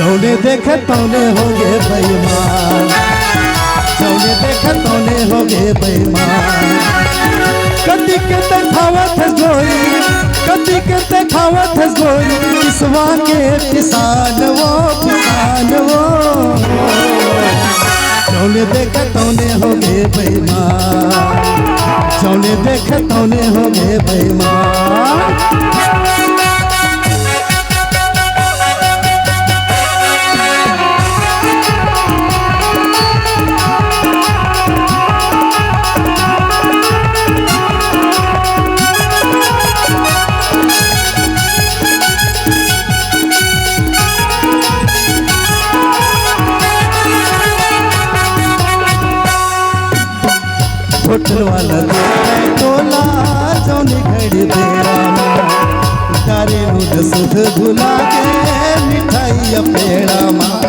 जौने देखे तौने होगे बेईमान, जौने देखे तौने होगे बेईमान। कदी के देखावत है गोरी, कदी के देखावत है गोरी, किसवा के किसान वो, किसान वो। जौने देखे तौने होगे बेईमान, जौने देखे तौने होगे बेईमान। होटल वाला टोला जौनी घड़ी बेरा तारे दूध सुध भुला के मिठाई पेड़ा माँ।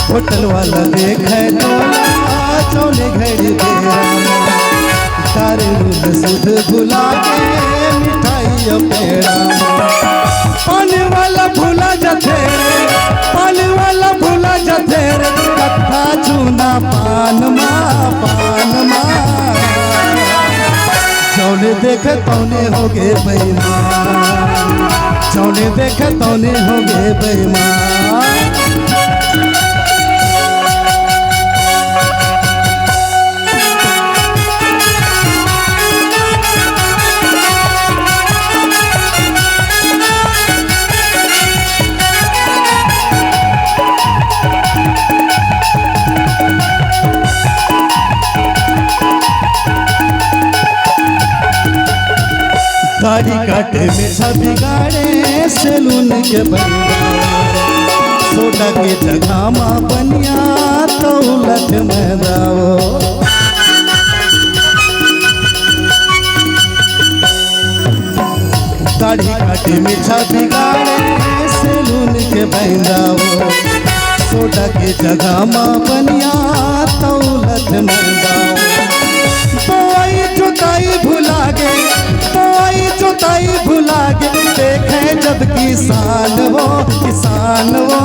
होटल वाला देखे टोला जौनी घड़ी बेरा तारे दूध सुध भुला के मिठाई पेड़ा। पानी वाला भूला जाते, पानी वाला भूला जाते रे, कथा चूना पान माँ, पान माँ। जौने देखे तौने होगे बेईमान, जौने देखे तौने होगे बेईमान। दाढ़ी काटे में सब बिगाड़े सैलून के बंदा, सोडा के जगह माँ बनिया तो उलट में दाओ। दाढ़ी काटे में सब बिगाड़े सैलून के बंदा, सोडा के जगह माँ बनिया तो उलट में दाओ। बोआई जुताई भुला गए, बोआई जुताई भुला गए, देखे जब किसान वो, किसान वो।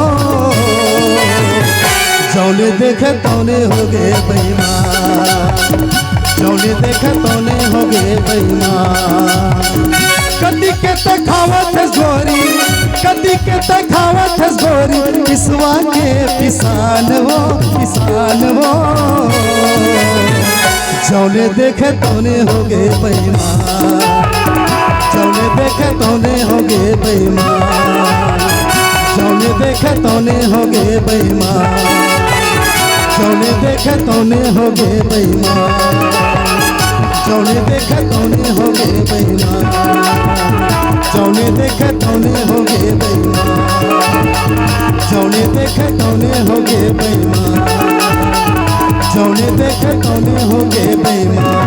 जौने देखे तौने होगे बेईमान, जौने देखे तौने होगे बेईमान। कदी के देखावत है गोरी, कदी के देखावत है गोरी, किसवा के किसान वो, किसान वो। जौने देखे तौने होगे बेईमान, जौने देखे तौने होगे बेईमान, जौने देखे तौने होगे बेईमान, जौने देखे तौने होगे बेईमान, जौने देखे तौने होगे बेईमान, जौने देखे तौने होगे बेईमान, जौने देखे तौने होगे बेईमान, जौने देखे तौने होगे बेईमान।